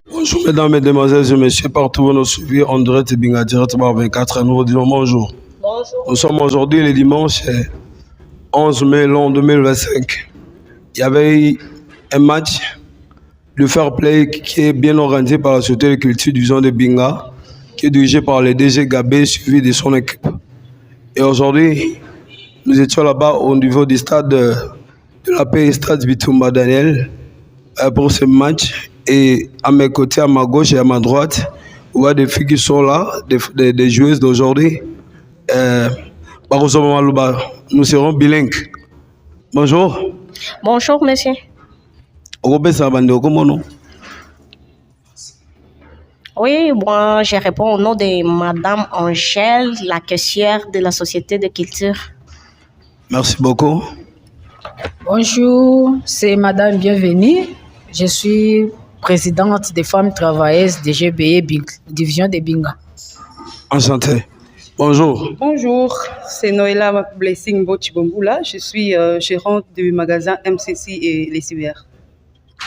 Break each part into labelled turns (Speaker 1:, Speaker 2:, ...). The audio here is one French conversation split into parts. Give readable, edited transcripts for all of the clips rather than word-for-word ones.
Speaker 1: Bonjour mesdames, mesdemoiselles et messieurs, partout où nous suivez en direct et Binga directement 24 nous vous disons bonjour.
Speaker 2: Bonjour.
Speaker 1: Nous sommes aujourd'hui le dimanche 11 mai l'an 2025. Il y avait un match de fair play qui est bien organisé par la Société de culture du zone de Binga, qui est dirigé par le DG Gabé, suivi de son équipe. Et aujourd'hui, nous étions là-bas au niveau du stade de la paix, stade Bitumba Daniel, pour ce match. Et à mes côtés, à ma gauche et à ma droite, on voit des filles qui sont là, des joueuses d'aujourd'hui. Nous serons bilingues. Bonjour.
Speaker 2: Bonjour, monsieur. Oui, moi, je réponds au nom de Madame Angèle, la caissière de la Société de culture.
Speaker 1: Merci beaucoup.
Speaker 3: Bonjour, c'est Madame Bienvenue. Je suis présidente des femmes travailleuses de GBE, division de Binga.
Speaker 1: Enchanté. Bonjour.
Speaker 4: Bonjour, c'est Noëlla Blessing Bochibomboula. Je suis gérante du magasin MCC et les cyber.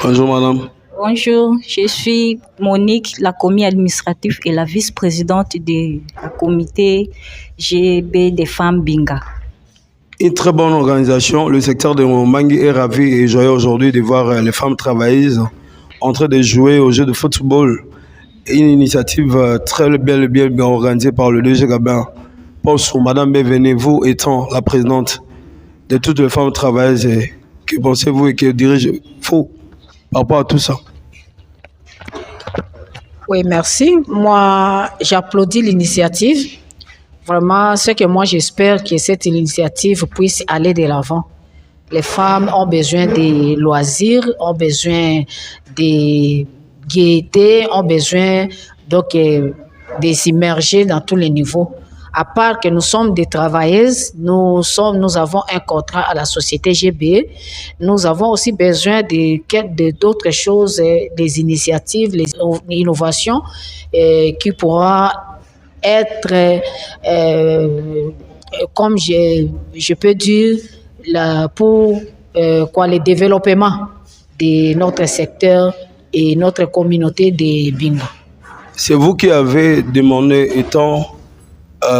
Speaker 1: Bonjour madame.
Speaker 5: Bonjour, je suis Monique, la commis administrative et la vice-présidente du comité GB des femmes Binga.
Speaker 1: Une très bonne organisation. Le secteur de Momangi est ravi et joyeux aujourd'hui de voir les femmes travailleuses en train de jouer au jeu de football. Une initiative très bien organisée par le DG Gabin. Bonjour, madame Bienvenue, vous étant la présidente de toutes les femmes travailleuses, que pensez-vous et que dirigez-vous par rapport à tout ça?
Speaker 3: Oui, merci. Moi, j'applaudis l'initiative. Vraiment, ce que moi j'espère que cette initiative puisse aller de l'avant. Les femmes ont besoin de loisirs, ont besoin de gaieté, ont besoin donc de s'immerger dans tous les niveaux. À part que nous sommes des travailleuses, nous avons un contrat à la société GBE. Nous avons aussi besoin d'autres choses, des initiatives, les innovations qui pourra être, comme je peux dire, pour le développement de notre secteur et notre communauté de Binga.
Speaker 1: C'est vous qui avez demandé, étant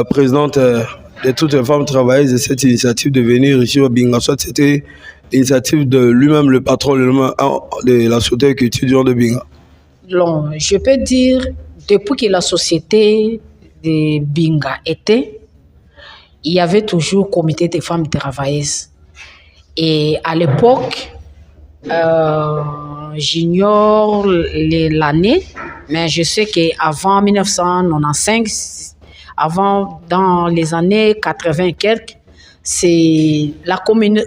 Speaker 1: présidente de toutes les femmes travailleuses, de cette initiative de venir ici au Binga. Soit c'était l'initiative de lui-même, le patron de la société de culture de Binga.
Speaker 3: Non, je peux dire, depuis que la société de Binga était, il y avait toujours comité des femmes travailleuses. Et à l'époque, j'ignore l'année, mais je sais qu'avant 1995, dans les années 80 quelques,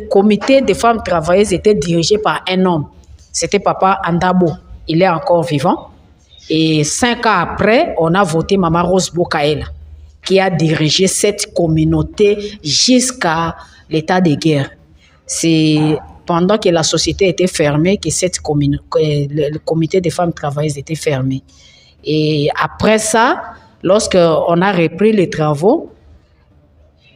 Speaker 3: comité des femmes travailleuses était dirigé par un homme. C'était Papa Andabo. Il est encore vivant. Et 5 ans après, on a voté Maman Rose Bokaela, qui a dirigé cette communauté jusqu'à l'état de guerre. C'est pendant que la société était fermée que le comité des femmes travailleuses était fermé. Et après ça, lorsqu'on a repris les travaux,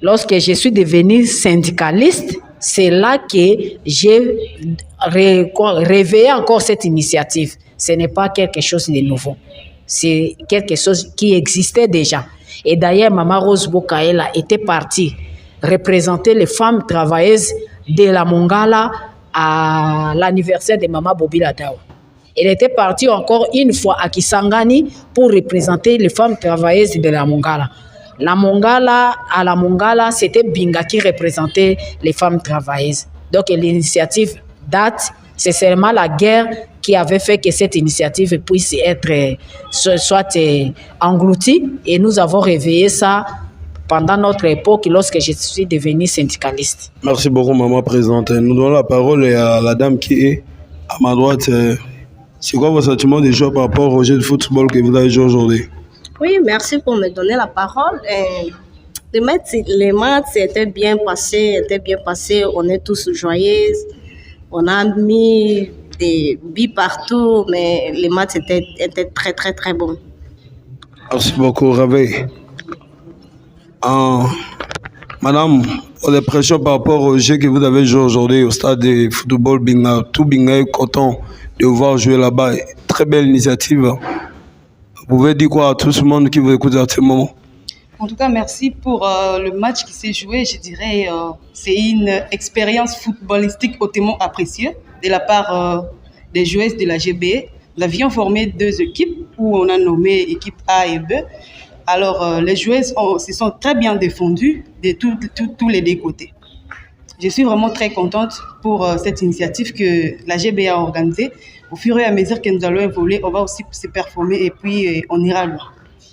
Speaker 3: lorsque je suis devenue syndicaliste, c'est là que j'ai réveillé encore cette initiative. Ce n'est pas quelque chose de nouveau. C'est quelque chose qui existait déjà. Et d'ailleurs, Maman Rose Bokaela était partie représenter les femmes travailleuses de la Mongala à l'anniversaire de Maman Bobila Dawa. Elle était partie encore une fois à Kisangani pour représenter les femmes travailleuses de la Mongala. À la Mongala, c'était Binga qui représentait les femmes travailleuses. Donc l'initiative date, c'est seulement la guerre qui avait fait que cette initiative puisse être soit engloutie, et nous avons réveillé ça pendant notre époque lorsque je suis devenue syndicaliste.
Speaker 1: Merci beaucoup, maman présidente. Nous donnons la parole à la dame qui est à ma droite. C'est quoi vos sentiments des joueurs par rapport au jeu de football que vous avez joué aujourd'hui?
Speaker 2: Oui, merci pour me donner la parole. Les matchs étaient bien passés, on est tous joyeux. On a mis des buts partout, mais les matchs étaient très, très, très bons.
Speaker 1: Merci beaucoup, Ravé. Madame, Vos impressions par rapport au jeu que vous avez joué aujourd'hui au stade de football Binga. Tout Binga est content de vous voir jouer là-bas. Très belle initiative. Vous pouvez dire quoi à tout ce monde qui vous écoute à ce moment?
Speaker 4: En tout cas, merci pour le match qui s'est joué. Je dirais c'est une expérience footballistique hautement appréciée de la part des joueuses de la GBE. Nous avions formé 2 équipes où on a nommé équipe A et B. Alors, les joueuses se sont très bien défendues de tous les 2 côtés. Je suis vraiment très contente pour cette initiative que la GBE a organisée. Au fur et à mesure que nous allons évoluer, on va aussi se performer et puis on ira loin.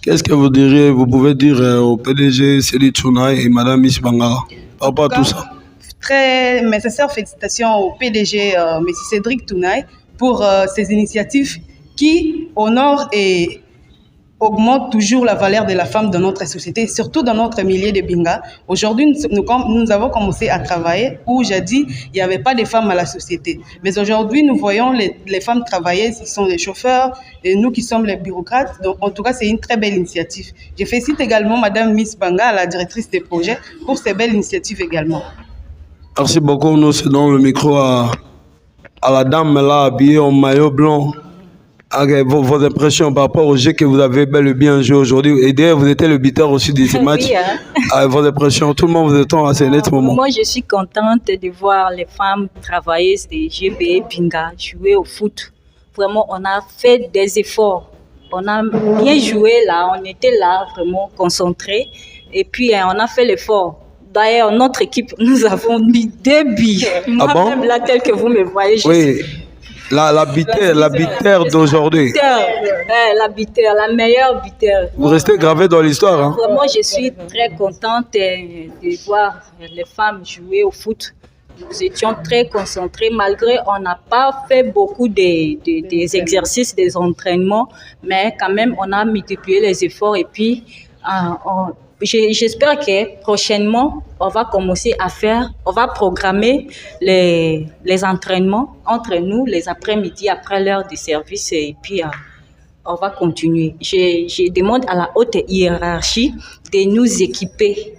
Speaker 4: Qu'est-ce que
Speaker 1: vous pouvez dire au PDG Céline Tchounay et Madame Miss Bangara par rapport à tout ça?
Speaker 4: Très nécessaire félicitations au PDG M. Cédric Tounaï pour ces initiatives qui honorent et augmentent toujours la valeur de la femme dans notre société, surtout dans notre milieu de Binga. Aujourd'hui, nous avons commencé à travailler où jadis, il n'y avait pas de femmes à la société. Mais aujourd'hui, nous voyons les femmes travailler, qui sont les chauffeurs, et nous qui sommes les bureaucrates. Donc, en tout cas, c'est une très belle initiative. Je félicite également Madame Miss Banga, la directrice des projets, pour ces belles initiatives également.
Speaker 1: Merci beaucoup. Nous cédons le micro à la dame là, habillée en maillot blanc. Vos impressions par rapport au jeu que vous avez bel et bien joué aujourd'hui. Et d'ailleurs, vous étiez le buteur aussi de ces matchs. Oui, vos impressions, tout le monde vous attend à ce net moment.
Speaker 5: Moi, je suis contente de voir les femmes travailleuses de GBE Binga jouer au foot. Vraiment, on a fait des efforts. On a bien joué là, on était là vraiment concentrés. Et puis, on a fait l'effort. D'ailleurs, notre équipe, nous avons mis 2 buts. Moi, même là, tel que vous me voyez,
Speaker 1: oui. La bitière d'aujourd'hui.
Speaker 5: La meilleure bitière.
Speaker 1: Vous restez gravé dans l'histoire. Hein?
Speaker 5: Vraiment, je suis très contente de voir les femmes jouer au foot. Nous étions très concentrés, malgré on n'a pas fait beaucoup des exercices, des entraînements, mais quand même, on a multiplié les efforts et puis j'espère que prochainement, on va commencer on va programmer les entraînements entre nous les après-midi, après l'heure de service et puis on va continuer. Je demande à la haute hiérarchie de nous équiper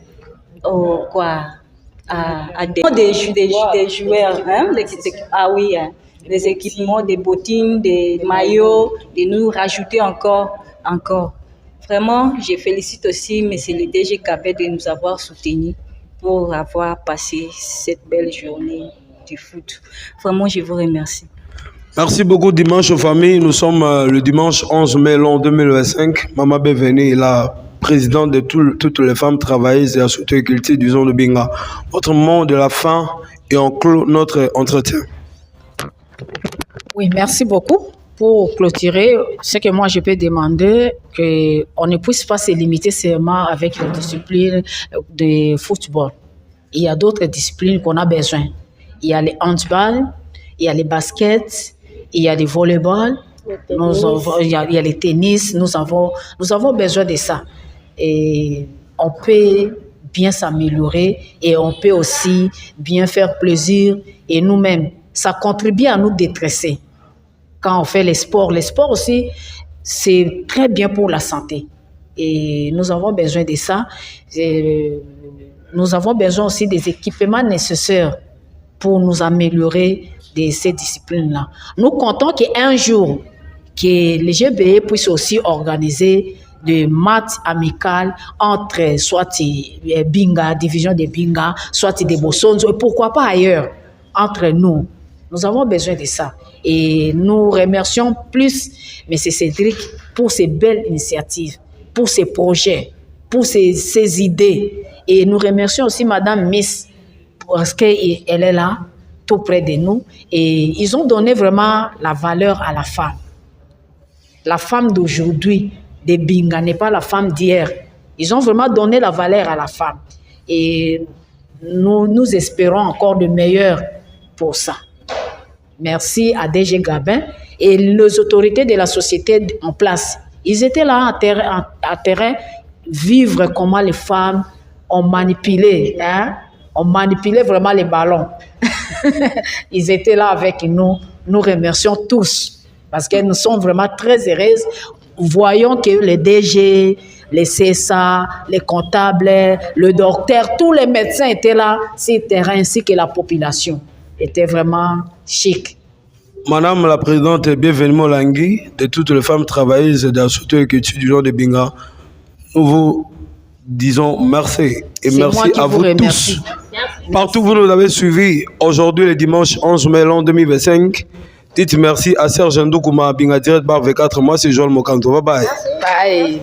Speaker 5: à des joueurs, hein, des équipements, des bottines, des maillots, de nous rajouter encore. Vraiment, je félicite aussi M. le DG Kabé de nous avoir soutenus pour avoir passé cette belle journée du foot. Vraiment, je vous remercie.
Speaker 1: Merci beaucoup, Dimanche aux familles. Nous sommes le dimanche 11 mai 2025. Maman Béveni est la présidente de toutes les femmes travailleuses et associées culture du zone de Binga. Votre mot de la fin et on clôt notre entretien.
Speaker 3: Oui, merci beaucoup. Pour clôturer, ce que moi je peux demander, qu'on ne puisse pas se limiter seulement avec la discipline de football. Il y a d'autres disciplines qu'on a besoin. Il y a les handball, il y a les baskets, il y a les volleyball, il y a les tennis. Nous avons besoin de ça. Et on peut bien s'améliorer et on peut aussi bien faire plaisir. Et nous-mêmes, ça contribue à nous détresser. Quand on fait les sports aussi, c'est très bien pour la santé. Et nous avons besoin de ça. Nous avons besoin aussi des équipements nécessaires pour nous améliorer de ces disciplines-là. Nous comptons qu'un jour, que les GBE puissent aussi organiser des matchs amicaux entre soit Binga, division de Binga, soit des Bossonzo, et pourquoi pas ailleurs, entre nous. Nous avons besoin de ça. Et nous remercions plus M. Cédric pour ces belles initiatives, pour ces projets, pour ces idées. Et nous remercions aussi Mme Miss parce qu'elle est là, tout près de nous. Et ils ont donné vraiment la valeur à la femme. La femme d'aujourd'hui, de Binga, n'est pas la femme d'hier. Ils ont vraiment donné la valeur à la femme. Et nous espérons encore de meilleur pour ça. Merci à DG Gabin et les autorités de la société en place. Ils étaient là à terrain, vivre comment les femmes ont manipulé, on manipulait vraiment les ballons. Ils étaient là avec nous. Nous remercions tous parce que nous sommes vraiment très heureuses. Voyons que le DG les CSA, les comptables, le docteur, tous les médecins étaient là sur le terrain ainsi que la population. Était vraiment chic.
Speaker 1: Madame la Présidente, bienvenue Molangui, de toutes les femmes travailleuses de la société de culture du genre de Binga. Nous vous disons merci et merci à vous tous. Partout où vous nous avez suivis, aujourd'hui le dimanche 11 mai 2025, dites merci à Serge Ndoukouma, Binga direct par V4, moi c'est Joël Mokanto. Bye bye.
Speaker 3: Bye.